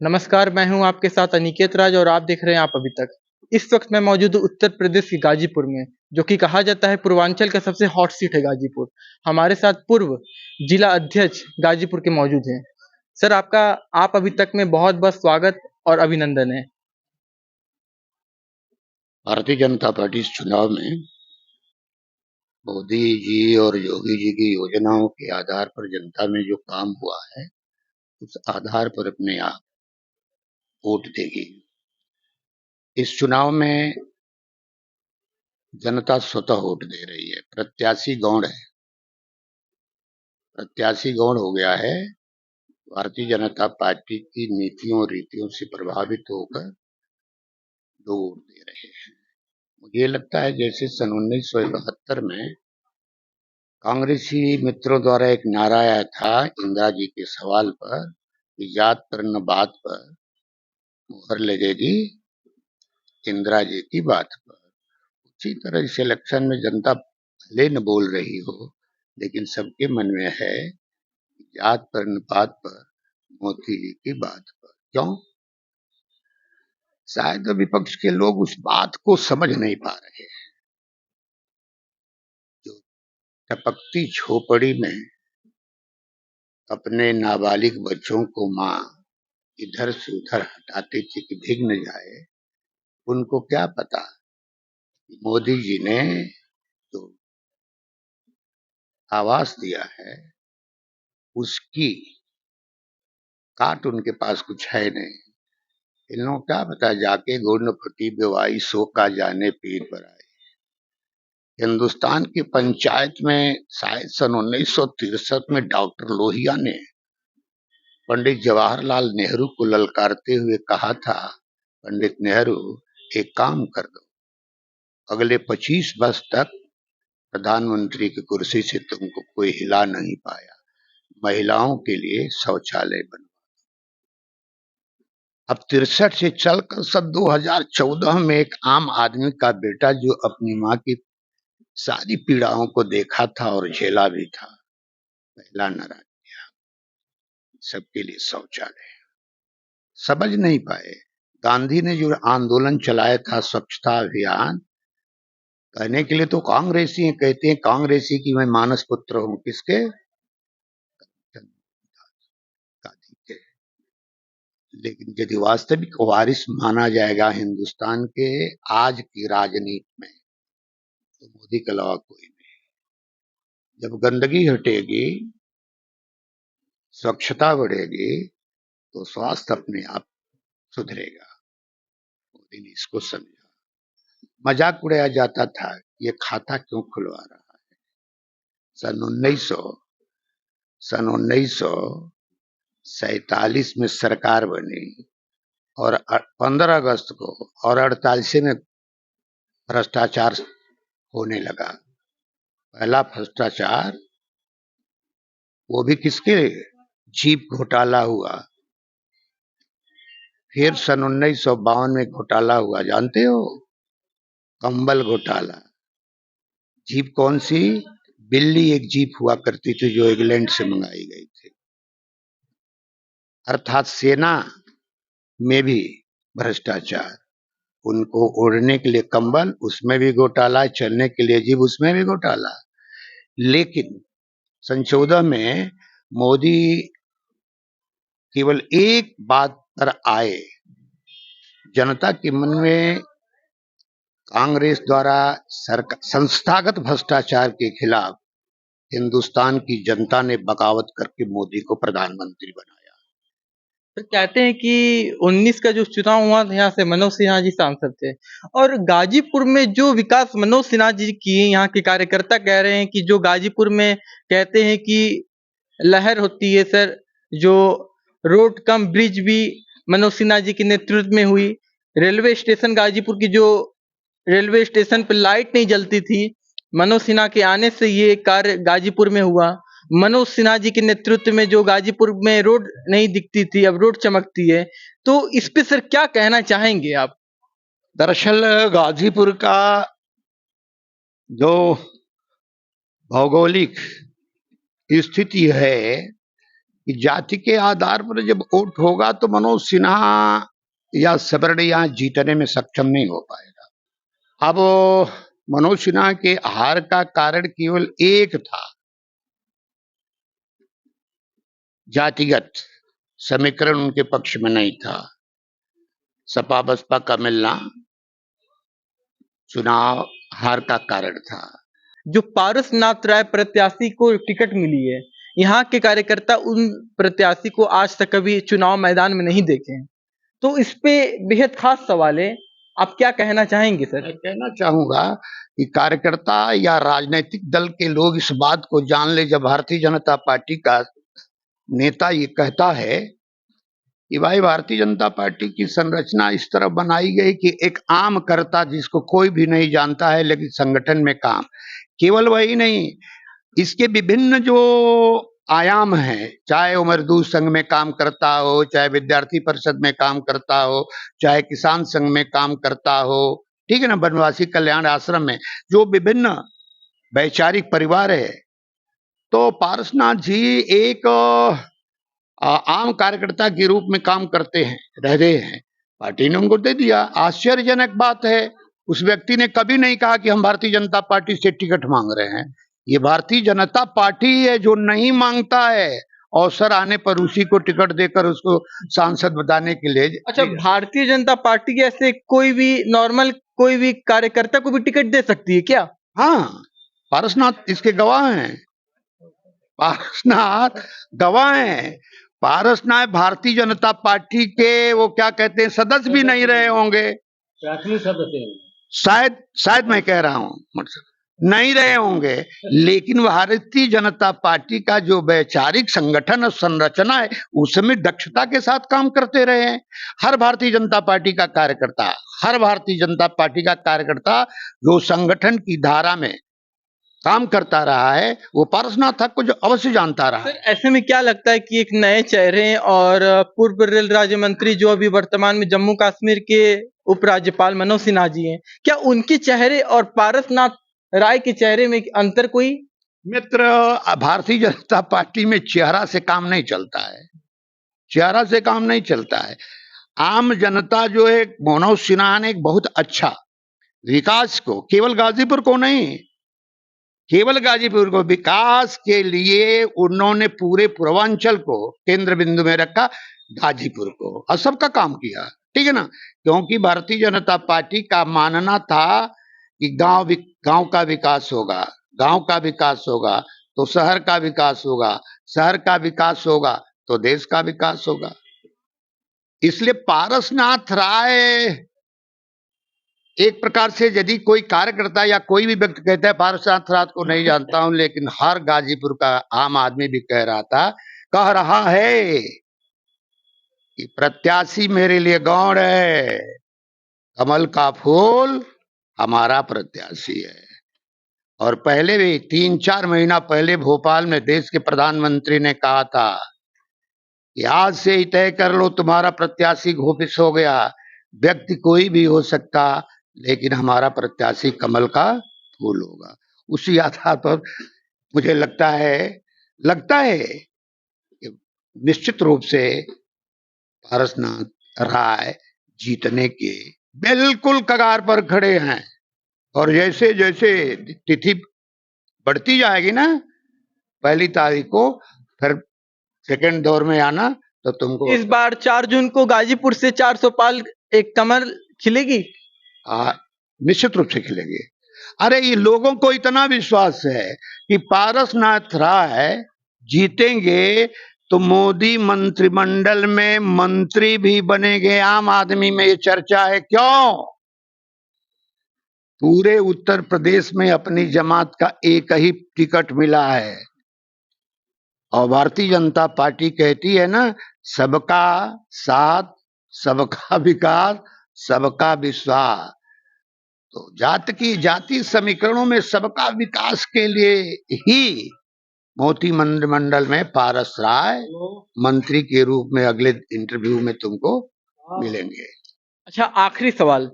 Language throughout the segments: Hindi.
नमस्कार, मैं हूँ आपके साथ अनिकेत राज और आप देख रहे हैं आप अभी तक। इस वक्त मैं मौजूद हूँ उत्तर प्रदेश के गाजीपुर में, जो कि कहा जाता है पूर्वांचल का सबसे हॉट सीट है गाजीपुर। हमारे साथ पूर्व जिला अध्यक्ष गाजीपुर के मौजूद हैं। सर, आपका आप अभी तक में बहुत-बहुत स्वागत और अभिनंदन है। भारतीय जनता पार्टी इस चुनाव में मोदी जी और योगी जी की योजनाओं के आधार पर जनता में जो काम हुआ है, उस आधार पर अपने आप वोट देगी। इस चुनाव में जनता स्वतः वोट दे रही है। प्रत्याशी गौण है, प्रत्याशी गौण हो गया है। भारतीय जनता पार्टी की नीतियों और रीतियों से प्रभावित होकर लोग वोट दे रहे हैं। मुझे लगता है जैसे सन 1971 में कांग्रेसी मित्रों द्वारा एक नारा आया था इंदिरा जी के सवाल पर कि जात पर न बात पर मुहर लगेगी इंदिरा जी की बात पर। उसी तरह इस इलेक्शन में जनता भले न बोल रही हो, लेकिन सबके मन में है जात पर न बात पर मोदी जी की बात पर। क्यों? शायद विपक्ष के लोग उस बात को समझ नहीं पा रहे। जो टपकती झोपड़ी में अपने नाबालिग बच्चों को माँ इधर से उधर हटाती थी कि भीग न जाए, उनको क्या पता मोदी जी ने जो आवास दिया है उसकी काट उनके पास कुछ है नहीं। इन लोगों को क्या पता जाके गुण फटी बेवाई सो का जाने पीर पर आए। हिंदुस्तान की पंचायत में शायद सन 1963 में डॉक्टर लोहिया ने पंडित जवाहरलाल नेहरू को ललकारते हुए कहा था, पंडित नेहरू एक काम कर दो, अगले 25 वर्ष तक प्रधानमंत्री की कुर्सी से तुमको कोई हिला नहीं पाया, महिलाओं के लिए शौचालय बनो। अब 63 से चलकर सन 2014 में एक आम आदमी का बेटा जो अपनी माँ की सारी पीड़ाओं को देखा था और झेला भी था, पहला नारा दिया सबके लिए शौचालय। समझ नहीं पाए। गांधी ने जो आंदोलन चलाया था स्वच्छता अभियान, कहने के लिए तो कांग्रेसी हैं, कहते हैं कांग्रेसी की मैं मानस पुत्र हूं। किसके? गांधी के। लेकिन यदि वास्तविक वारिस माना जाएगा हिंदुस्तान के आज की राजनीति में, तो मोदी के अलावा कोई नहीं। जब गंदगी हटेगी, स्वच्छता बढ़ेगी, तो स्वास्थ्य अपने आप सुधरेगा। मोदी ने इसको समझा। मजाक उड़ाया जाता था, ये खाता क्यों खुलवा रहा है। सन 1947 में सरकार बनी और 15 अगस्त को और 48 में भ्रष्टाचार होने लगा। पहला भ्रष्टाचार वो भी किसके? जीप घोटाला हुआ। फिर सन 1952 में घोटाला हुआ, जानते हो? कंबल घोटाला। जीप कौन सी? बिल्ली एक जीप हुआ करती थी जो इंग्लैंड से मंगाई गई थी। अर्थात सेना में भी भ्रष्टाचार। उनको ओढ़ने के लिए कंबल, उसमें भी घोटाला, चलने के लिए जीप, उसमें भी घोटाला। लेकिन सन 14 में मोदी केवल एक बात पर आए, जनता के मन में कांग्रेस द्वारा संस्थागत भ्रष्टाचार के खिलाफ हिंदुस्तान की जनता ने बगावत करके मोदी को प्रधानमंत्री बनाया। तो कहते हैं कि 19 का जो चुनाव हुआ था, यहाँ से मनोज सिन्हा जी सांसद थे और गाजीपुर में जो विकास मनोज सिन्हा जी किए, यहाँ के कार्यकर्ता कह रहे हैं कि जो गाजीपुर में कहते हैं कि लहर होती है सर, जो रोड कम ब्रिज भी मनोज सिन्हा जी के नेतृत्व में हुई। रेलवे स्टेशन गाजीपुर की जो रेलवे स्टेशन पर लाइट नहीं जलती थी, मनोज सिन्हा के आने से ये कार्य गाजीपुर में हुआ। मनोज सिन्हा जी के नेतृत्व में जो गाजीपुर में रोड नहीं दिखती थी, अब रोड चमकती है। तो इस पे सर क्या कहना चाहेंगे आप? दरअसल गाजीपुर का जो भौगोलिक स्थिति है कि जाति के आधार पर जब वोट होगा तो मनोज सिन्हा या सबरडे यहाँ जीतने में सक्षम नहीं हो पाएगा। अब मनोज सिन्हा के हार का कारण केवल एक था, जातिगत समीकरण उनके पक्ष में नहीं था। सपा बसपा का मिलना चुनाव हार का कारण था। जो पारसनाथ राय प्रत्याशी को टिकट मिली है, यहाँ के कार्यकर्ता उन प्रत्याशी को आज तक कभी चुनाव मैदान में नहीं देखे हैं, तो इस पे बेहद खास सवाल है। आप क्या कहना चाहेंगे सर? मैं कहना चाहूंगा कि कार्यकर्ता या राजनीतिक दल के लोग इस बात को जान ले, जब भारतीय जनता पार्टी का नेता ये कहता है कि भाई भारतीय जनता पार्टी की संरचना इस तरह बनाई गई कि एक आम कर्ता जिसको कोई भी नहीं जानता है लेकिन संगठन में काम, केवल वही नहीं, इसके विभिन्न जो आयाम हैं, चाहे वो मजदूर संघ में काम करता हो, चाहे विद्यार्थी परिषद में काम करता हो, चाहे किसान संघ में काम करता हो, ठीक है ना, वनवासी कल्याण आश्रम में जो विभिन्न वैचारिक परिवार है, तो पारसनाथ जी एक आम कार्यकर्ता के रूप में काम करते हैं, रह रहे हैं। पार्टी ने उनको दे दिया। आश्चर्यजनक बात है, उस व्यक्ति ने कभी नहीं कहा कि हम भारतीय जनता पार्टी से टिकट मांग रहे हैं। ये भारतीय जनता पार्टी है जो नहीं मांगता है, अवसर आने पर उसी को टिकट देकर उसको सांसद बताने के लिए। अच्छा, भारतीय जनता पार्टी के ऐसे कोई भी नॉर्मल कोई भी कार्यकर्ता को भी टिकट दे सकती है क्या? हाँ, पारसनाथ इसके गवाह हैं। पारसनाथ गवाह हैं। पारसनाथ भारतीय जनता पार्टी के वो क्या कहते हैं, सदस्य भी नहीं रहे होंगे, प्राथमिक सदस्य शायद मैं कह रहा हूं, नहीं रहे होंगे, लेकिन भारतीय जनता पार्टी का जो वैचारिक संगठन और संरचना है उसमें दक्षता के साथ काम करते रहे हैं। हर भारतीय जनता पार्टी का कार्यकर्ता, हर भारतीय जनता पार्टी का कार्यकर्ता जो संगठन की धारा में काम करता रहा है, वो पारसनाथ तक को जो अवश्य जानता रहा है। ऐसे में क्या लगता है कि एक नए चेहरे और पूर्व रेल राज्य मंत्री जो अभी वर्तमान में जम्मू कश्मीर के उपराज्यपाल मनोज सिन्हा जी हैं, क्या उनके चेहरे और पारसनाथ राय के चेहरे में अंतर कोई? मित्र, भारतीय जनता पार्टी में चेहरा से काम नहीं चलता है, चेहरा से काम नहीं चलता है। आम जनता जो है, मनोज सिन्हा ने एक बहुत अच्छा विकास को, केवल गाजीपुर को नहीं, केवल गाजीपुर को विकास के लिए उन्होंने पूरे पूर्वांचल को केंद्र बिंदु में रखा, गाजीपुर को, और सबका काम किया, ठीक है ना। क्योंकि भारतीय जनता पार्टी का मानना था कि गांव का विकास होगा, गांव का विकास होगा तो शहर का विकास होगा, शहर का विकास होगा तो देश का विकास होगा। इसलिए पारसनाथ राय एक प्रकार से, यदि कोई कार्यकर्ता या कोई भी व्यक्ति कहता है पारसनाथ राय को नहीं जानता हूं, लेकिन हर गाजीपुर का आम आदमी भी कह रहा है कि प्रत्याशी मेरे लिए गौण है, कमल का फूल हमारा प्रत्याशी है। और पहले भी 3-4 महीना पहले भोपाल में देश के प्रधानमंत्री ने कहा था कि आज से ही तय कर लो, तुम्हारा प्रत्याशी घोषित हो गया, व्यक्ति कोई भी हो सकता लेकिन हमारा प्रत्याशी कमल का फूल होगा। उसी आधार पर मुझे लगता है कि निश्चित रूप से पारसनाथ राय जीतने के बिल्कुल कगार पर खड़े हैं। और जैसे जैसे तिथि बढ़ती जाएगी ना, 1 तारीख को फिर सेकेंड दौर में आना, तो तुमको इस बार 4 जून को गाजीपुर से 400 पाल एक कमल खिलेगी। निश्चित रूप से खिलेगी। अरे ये लोगों को इतना विश्वास है कि पारसनाथ राय जीतेंगे तो मोदी मंत्रिमंडल में मंत्री भी बनेंगे। आम आदमी में ये चर्चा है, क्यों? पूरे उत्तर प्रदेश में अपनी जमात का एक ही टिकट मिला है, और भारतीय जनता पार्टी कहती है ना, सबका साथ, सबका विकास, सबका विश्वास। तो जाति समीकरणों में सबका विकास के लिए ही मोदी मंत्रिमंडल में पारस राय मंत्री के रूप में अगले इंटरव्यू में तुमको मिलेंगे। अच्छा, आखिरी सवाल,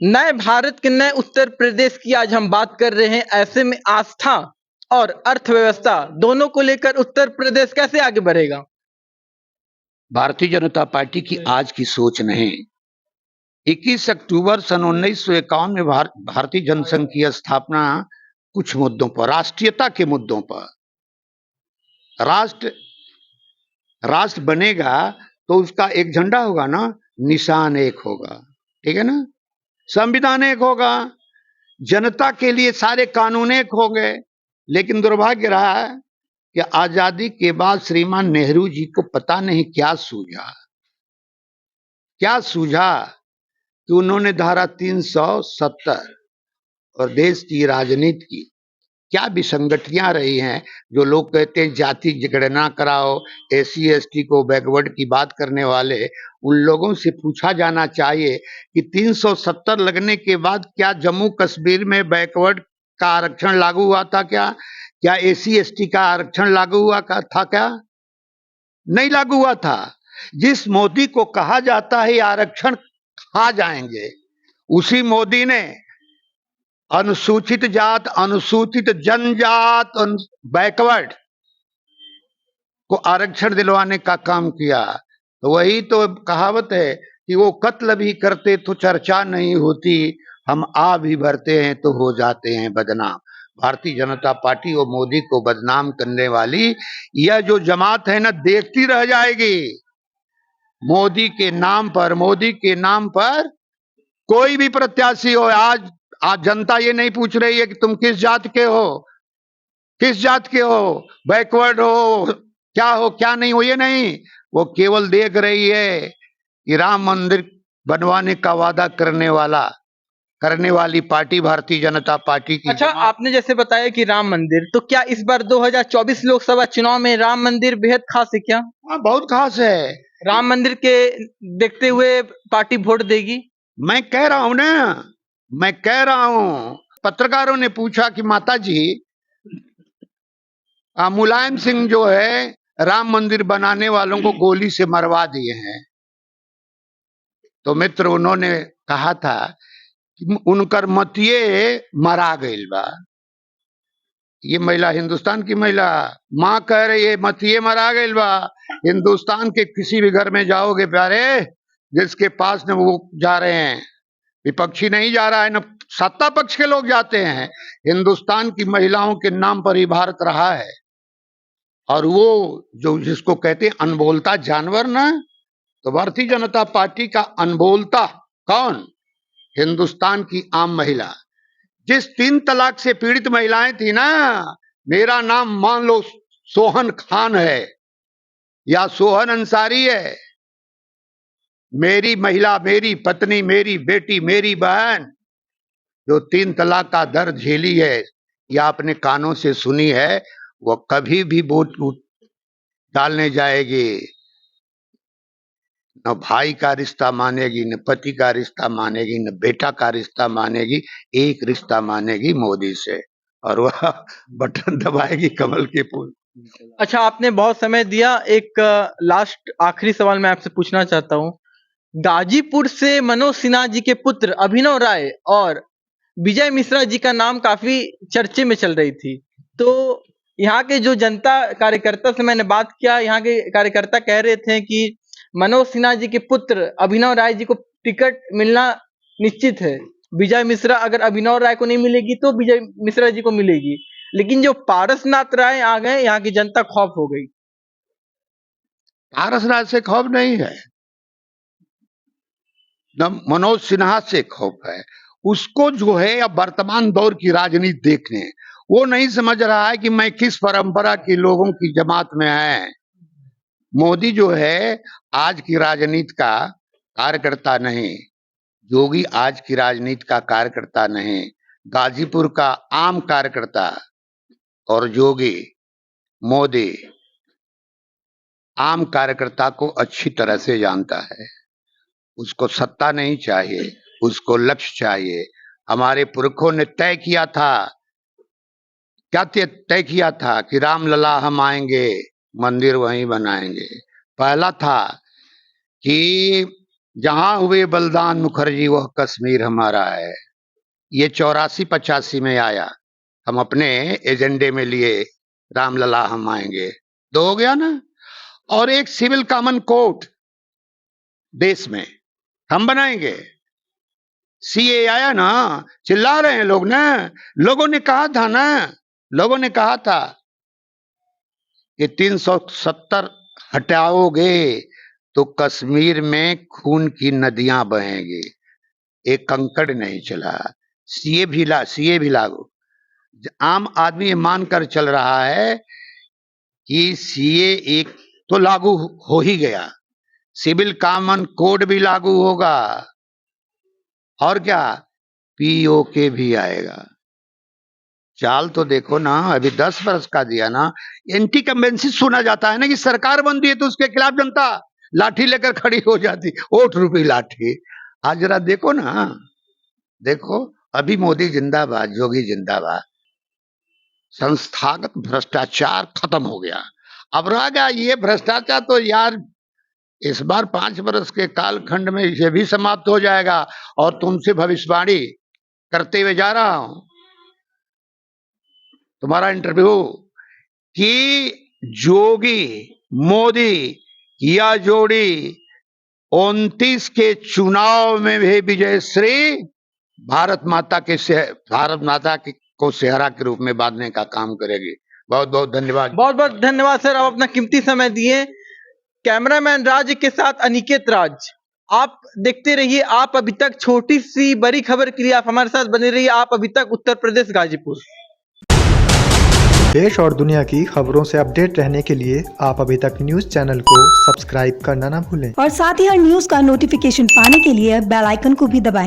नए भारत के नए उत्तर प्रदेश की आज हम बात कर रहे हैं। ऐसे में आस्था और अर्थव्यवस्था दोनों को लेकर उत्तर प्रदेश कैसे आगे बढ़ेगा? भारतीय जनता पार्टी की आज की सोच नहीं। 21 अक्टूबर सन 1951 में भारतीय जनसंघ की स्थापना कुछ मुद्दों पर, राष्ट्रीयता के मुद्दों पर, राष्ट्र राष्ट्र बनेगा तो उसका एक झंडा होगा ना, निशान एक होगा, ठीक है ना, संविधान एक होगा, जनता के लिए सारे कानून एक हो गए। लेकिन दुर्भाग्य रहा है कि आजादी के बाद श्रीमान नेहरू जी को पता नहीं क्या सूझा कि उन्होंने धारा 370 और देश की राजनीति की क्या विसंगतियां रही हैं। जो लोग कहते हैं जाति गणना कराओ, एससी एसटी को बैकवर्ड की बात करने वाले, उन लोगों से पूछा जाना चाहिए कि 370 लगने के बाद क्या जम्मू कश्मीर में बैकवर्ड का आरक्षण लागू हुआ था? क्या एससी एसटी का आरक्षण लागू हुआ था? क्या नहीं लागू हुआ था। जिस मोदी को कहा जाता है आरक्षण खा जाएंगे, उसी मोदी ने अनुसूचित जात, अनुसूचित जनजात, बैकवर्ड को आरक्षण दिलवाने का काम किया। तो वही तो कहावत है कि वो कत्ल भी करते तो चर्चा नहीं होती, हम आ भी भरते हैं तो हो जाते हैं बदनाम। भारतीय जनता पार्टी और मोदी को बदनाम करने वाली यह जो जमात है ना, देखती रह जाएगी। मोदी के नाम पर कोई भी प्रत्याशी हो, आज जनता ये नहीं पूछ रही है कि तुम किस जात के हो, बैकवर्ड हो, क्या नहीं हो, ये नहीं। वो केवल देख रही है कि राम मंदिर बनवाने का वादा करने वाली पार्टी भारतीय जनता पार्टी की। अच्छा, आपने जैसे बताया कि राम मंदिर, तो क्या इस बार 2024 लोकसभा चुनाव में राम मंदिर बेहद खास है क्या? हाँ, बहुत खास है। राम मंदिर के देखते हुए पार्टी वोट देगी? मैं कह रहा हूं। पत्रकारों ने पूछा कि माता जी, मुलायम सिंह जो है राम मंदिर बनाने वालों को गोली से मरवा दिए हैं, तो मित्र उन्होंने कहा था कि उनकर मतिये मरा गईल बा। ये महिला, हिंदुस्तान की महिला माँ कह रही है मतिये मरा गईल बा। हिंदुस्तान के किसी भी घर में जाओगे प्यारे, जिसके पास न वो जा रहे हैं, विपक्षी नहीं जा रहा है, न सत्ता पक्ष के लोग जाते हैं, हिंदुस्तान की महिलाओं के नाम पर ही भारत रहा है। और वो जो जिसको कहते हैं अनबोलता जानवर ना, तो भारतीय जनता पार्टी का अनबोलता कौन? हिंदुस्तान की आम महिला। जिस 3 तलाक से पीड़ित महिलाएं थी ना, मेरा नाम मान लो सोहन खान है या सोहन अंसारी है, मेरी महिला, मेरी पत्नी, मेरी बेटी, मेरी बहन जो 3 तलाक का दर्द झेली है या अपने कानों से सुनी है, वो कभी भी वोट डालने जाएगी, न भाई का रिश्ता मानेगी, न पति का रिश्ता मानेगी, न बेटा का रिश्ता मानेगी। एक रिश्ता मानेगी मोदी से, और वह बटन दबाएगी कमल के फूल। अच्छा, आपने बहुत समय दिया। एक लास्ट आखिरी सवाल मैं आपसे पूछना चाहता हूँ। गाजीपुर से मनोज सिन्हा जी के पुत्र अभिनव राय और विजय मिश्रा जी का नाम काफी चर्चे में चल रही थी। तो यहाँ के जो जनता कार्यकर्ता से मैंने बात किया, यहाँ के कार्यकर्ता कह रहे थे कि मनोज सिन्हा जी के पुत्र अभिनव राय जी को टिकट मिलना निश्चित है। विजय मिश्रा अगर अभिनव राय को नहीं मिलेगी तो विजय मिश्रा जी को मिलेगी। लेकिन जो पारसनाथ राय आ गए, यहाँ की जनता खौफ हो गई। पारसनाथ से खौफ नहीं है, न मनोज सिन्हा से खौफ है। उसको जो है अब वर्तमान दौर की राजनीति देखने, वो नहीं समझ रहा है कि मैं किस परंपरा के लोगों की जमात में है। मोदी जो है आज की राजनीति का कार्यकर्ता नहीं, योगी आज की राजनीति का कार्यकर्ता नहीं, गाजीपुर का आम कार्यकर्ता। और योगी, मोदी आम कार्यकर्ता को अच्छी तरह से जानता है। उसको सत्ता नहीं चाहिए, उसको लक्ष्य चाहिए। हमारे पुरखों ने तय किया था, क्या तय किया था कि रामलला हम आएंगे, मंदिर वहीं बनाएंगे। पहला था कि जहां हुए बलिदान मुखर्जी वह कश्मीर हमारा है। ये 84-85 में आया, हम अपने एजेंडे में लिए रामलला हम आएंगे, तो हो गया ना। और एक सिविल कॉमन कोर्ट देश में हम बनाएंगे। सीए आया ना, चिल्ला रहे हैं लोग ना, लोगों ने कहा था ना, लोगों ने कहा था कि 370 हटाओगे तो कश्मीर में खून की नदियां बहेंगी। एक कंकड़ नहीं चला। सीए भी लागू। आम आदमी ये मानकर चल रहा है कि सीए एक तो लागू हो ही गया, सिविल कॉमन कोड भी लागू होगा, और क्या, पीओके भी आएगा। चाल तो देखो ना, अभी 10 वर्ष का दिया ना, एंटी कम्बेंसी सुना जाता है ना कि सरकार बनती है तो उसके खिलाफ जनता लाठी लेकर खड़ी हो जाती, वोट रूपी लाठी। आज जरा देखो ना, देखो अभी मोदी जिंदाबाद, योगी जिंदाबाद, संस्थागत भ्रष्टाचार खत्म हो गया। अब रह गया ये भ्रष्टाचार, तो यार इस बार 5 वर्ष के कालखंड में ये भी समाप्त हो जाएगा। और तुमसे भविष्यवाणी करते हुए जा रहा हूं, तुम्हारा इंटरव्यू, कि जोगी मोदी या जोड़ी 29 के चुनाव में भी विजयश्री भारत माता को सेहरा के रूप में बांधने का काम करेगी। बहुत बहुत धन्यवाद। बहुत बहुत धन्यवाद सर, आप अपना कीमती समय दिए। कैमरामैन राज के साथ अनिकेत राज। आप देखते रहिए, आप अभी तक छोटी सी बड़ी खबर के लिए आप हमारे साथ बने रहिए। आप अभी तक उत्तर प्रदेश गाजीपुर। देश और दुनिया की खबरों से अपडेट रहने के लिए आप अभी तक न्यूज चैनल को सब्सक्राइब करना ना भूलें और साथ ही हर न्यूज का नोटिफिकेशन पाने के लिए बेल आइकन को भी दबाएं।